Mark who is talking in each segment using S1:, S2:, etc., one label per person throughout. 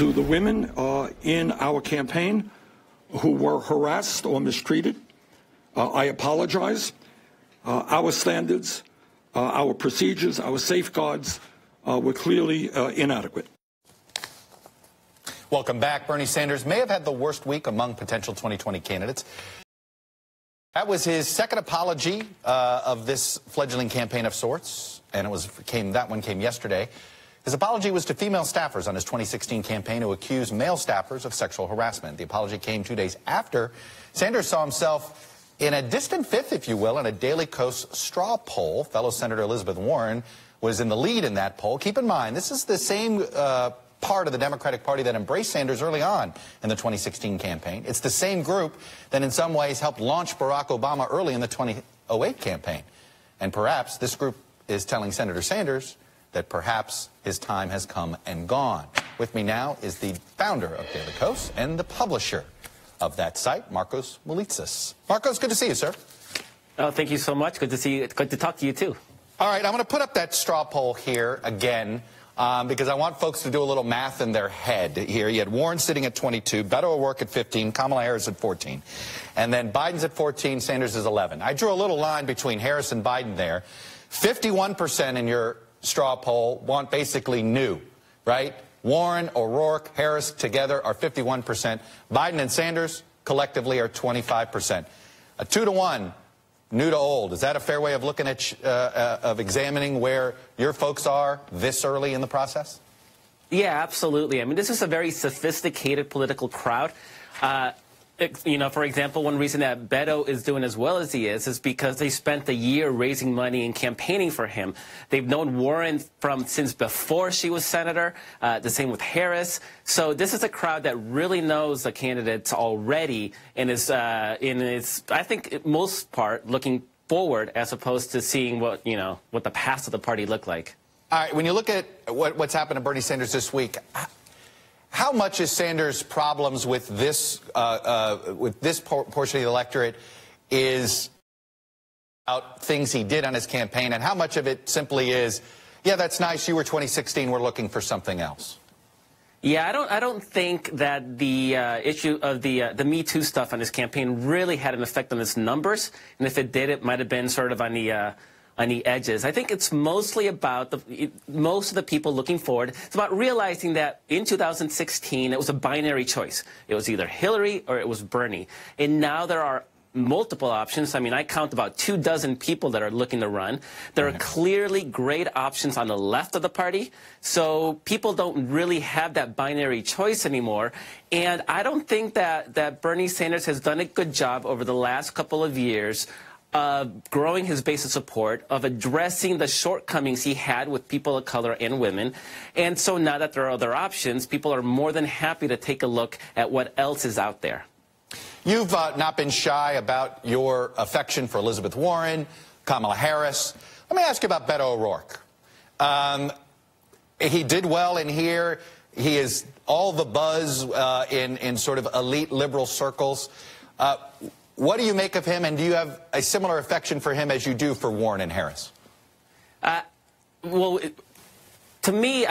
S1: To the women in our campaign who were harassed or mistreated, I apologize. Our standards, our procedures, our safeguards were clearly inadequate.
S2: Welcome back. Bernie Sanders may have had the worst week among potential 2020 candidates. That was his second apology of this fledgling campaign of sorts, and that one came yesterday. His apology was to female staffers on his 2016 campaign who accused male staffers of sexual harassment. The apology came 2 days after Sanders saw himself in a distant fifth, if you will, in a Daily Kos straw poll. Fellow Senator Elizabeth Warren was in the lead in that poll. Keep in mind, this is the same part of the Democratic Party that embraced Sanders early on in the 2016 campaign. It's the same group that in some ways helped launch Barack Obama early in the 2008 campaign. And perhaps this group is telling Senator Sanders that perhaps his time has come and gone. With me now is the founder of Daily Kos and the publisher of that site, Markos Moulitsas. Markos, good to see you, sir.
S3: Oh, thank you so much. Good to see you. Good to talk to you, too.
S2: All right, I'm going to put up that straw poll here again because I want folks to do a little math in their head here. You had Warren sitting at 22, Beto O'Rourke at 15, Kamala Harris at 14. And then Biden's at 14, Sanders is 11. I drew a little line between Harris and Biden there. 51% in your straw poll want basically new, right? Warren, O'Rourke, Harris together are 51%. Biden and Sanders collectively are 25%. A 2-to-1, new to old. Is that a fair way of looking at, of examining where your folks are this early in the process?
S3: Yeah, absolutely. I mean, this is a very sophisticated political crowd. You know, for example, one reason that Beto is doing as well as he is because they spent a year raising money and campaigning for him. They've known Warren since before she was senator, the same with Harris. So this is a crowd that really knows the candidates already and is, I think, most part, looking forward as opposed to seeing what the past of the party looked like.
S2: All right, when you look at what's happened to Bernie Sanders this week, how much is Sanders' problems with this portion of the electorate is about things he did on his campaign, and how much of it simply is, yeah, that's nice, you were 2016, we're looking for something else?
S3: Yeah, I don't think that the issue of the Me Too stuff on his campaign really had an effect on his numbers, and if it did, it might have been sort of on the edges. I think it's mostly about most of the people looking forward. It's about realizing that in 2016, it was a binary choice. It was either Hillary or it was Bernie. And now there are multiple options. I mean, I count about 24 people that are looking to run. There are clearly great options on the left of the party. So people don't really have that binary choice anymore. And I don't think that Bernie Sanders has done a good job over the last couple of years growing his base of support, of addressing the shortcomings he had with people of color and women. And so now that there are other options, people are more than happy to take a look at what else is out there.
S2: You've not been shy about your affection for Elizabeth Warren, Kamala Harris. Let me ask you about Beto O'Rourke. He did well in here. He is all the buzz in sort of elite liberal circles. What do you make of him, and do you have a similar affection for him as you do for Warren and Harris?
S3: Well, to me,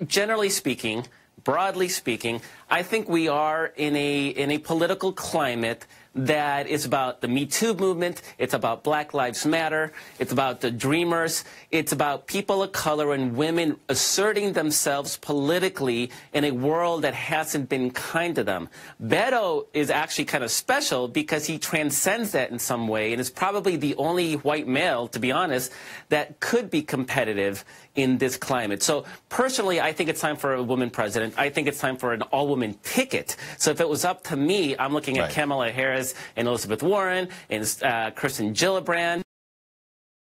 S3: generally speaking, broadly speaking, I think we are in a political climate that is about the Me Too movement. It's about Black Lives Matter. It's about the Dreamers. It's about people of color and women asserting themselves politically in a world that hasn't been kind to them. Beto is actually kind of special because he transcends that in some way and is probably the only white male, to be honest, that could be competitive in this climate. So personally, I think it's time for a woman president. I think it's time for an all-woman ticket. So if it was up to me, I'm looking at Kamala Harris and Elizabeth Warren and Kirsten Gillibrand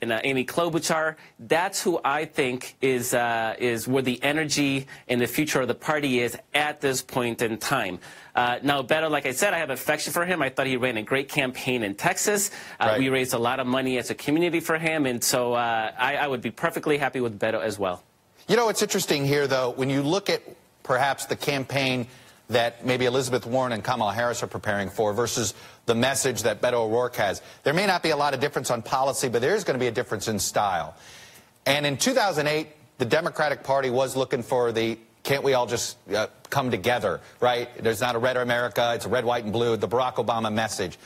S3: and Amy Klobuchar. That's who I think is where the energy and the future of the party is at this point in time. Now, Beto, like I said, I have affection for him. I thought he ran a great campaign in Texas. We raised a lot of money as a community for him, and so I would be perfectly happy with Beto as well.
S2: You know, what's interesting here, though, when you look at perhaps the campaign that maybe Elizabeth Warren and Kamala Harris are preparing for versus the message that Beto O'Rourke has, there may not be a lot of difference on policy, but there is going to be a difference in style. And in 2008, the Democratic Party was looking for the Can't we all just come together, right? There's not a red America, it's a red, white, and blue, the Barack Obama message.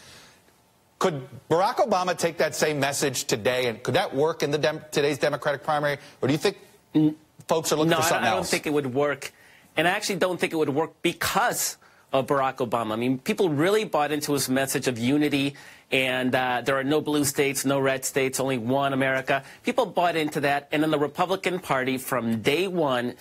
S2: Could Barack Obama take that same message today, and could that work in today's Democratic primary, or do you think folks are looking for something else?
S3: No, I don't think it would work, and I actually don't think it would work because of Barack Obama. I mean, people really bought into his message of unity, and there are no blue states, no red states, only one America. People bought into that, and then the Republican Party from day one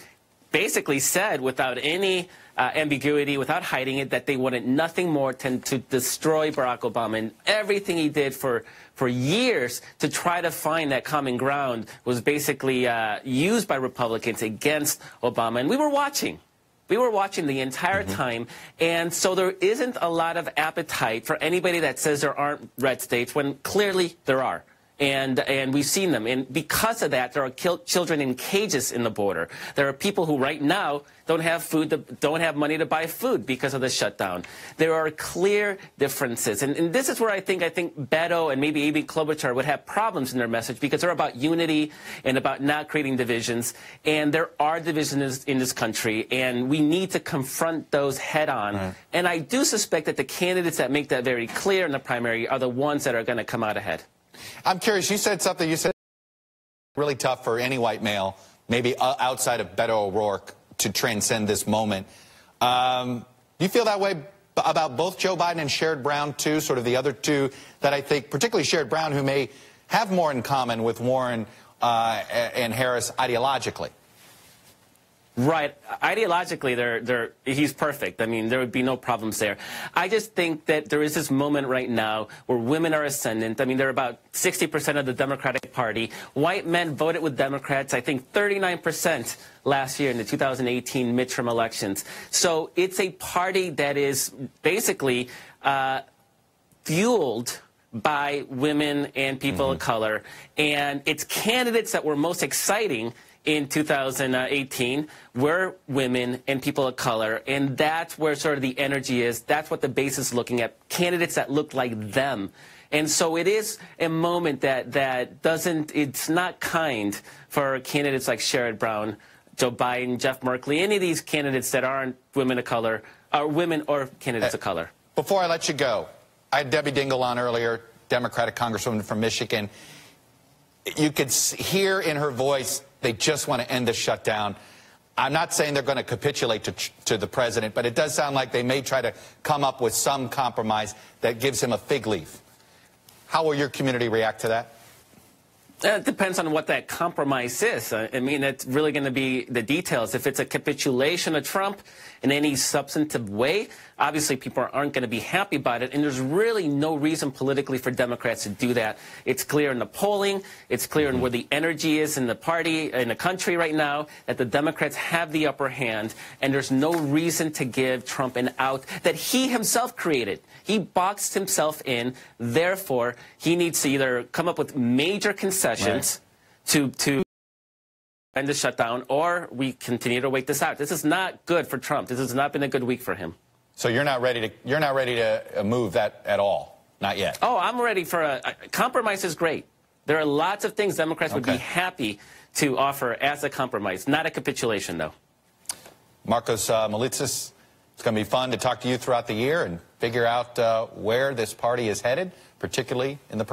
S3: basically said, without any ambiguity, without hiding it, that they wanted nothing more than to destroy Barack Obama. And everything he did for years to try to find that common ground was basically used by Republicans against Obama. And we were watching. We were watching the entire time, and so there isn't a lot of appetite for anybody that says there aren't red states, when clearly there are. And we've seen them. And because of that, there are children in cages in the border. There are people who right now don't have food, don't have money to buy food because of the shutdown. There are clear differences. And this is where I think Beto and maybe Amy Klobuchar would have problems in their message, because they're about unity and about not creating divisions. And there are divisions in this country, and we need to confront those head on. Right. And I do suspect that the candidates that make that very clear in the primary are the ones that are going to come out ahead.
S2: I'm curious, you said something, you said really tough for any white male, maybe outside of Beto O'Rourke, to transcend this moment. Do you feel that way about both Joe Biden and Sherrod Brown, too, sort of the other two that I think, particularly Sherrod Brown, who may have more in common with Warren and Harris ideologically?
S3: Right. Ideologically, he's perfect. I mean, there would be no problems there. I just think that there is this moment right now where women are ascendant. I mean, they're about 60% of the Democratic Party. White men voted with Democrats, I think 39% last year in the 2018 midterm elections. So it's a party that is basically fueled by women and people of color. And it's candidates that were most exciting in 2018 were women and people of color, and that's where sort of the energy is. That's what the base is looking at, candidates that look like them. And so it is a moment that doesn't, it's not kind for candidates like Sherrod Brown, Joe Biden, Jeff Merkley, any of these candidates that aren't women of color, or women or candidates of color.
S2: Before I let you go, I had Debbie Dingell on earlier, Democratic Congresswoman from Michigan. You could hear in her voice they just want to end the shutdown. I'm not saying they're going to capitulate to the president, but it does sound like they may try to come up with some compromise that gives him a fig leaf. How will your community react to that?
S3: It depends on what that compromise is. I mean, it's really going to be the details. If it's a capitulation of Trump in any substantive way, obviously people aren't going to be happy about it. And there's really no reason politically for Democrats to do that. It's clear in the polling. It's clear in where the energy is in the party, in the country right now, that the Democrats have the upper hand. And there's no reason to give Trump an out that he himself created. He boxed himself in. Therefore, he needs to either come up with major concessions to end the shutdown, or we continue to wait this out. This is not good for Trump. This has not been a good week for him.
S2: So you're not ready to move that at all? Not yet?
S3: Oh, I'm ready for a compromise is great. There are lots of things Democrats would be happy to offer as a compromise, not a capitulation, though.
S2: Markos Moulitsas, it's going to be fun to talk to you throughout the year and figure out where this party is headed, particularly in the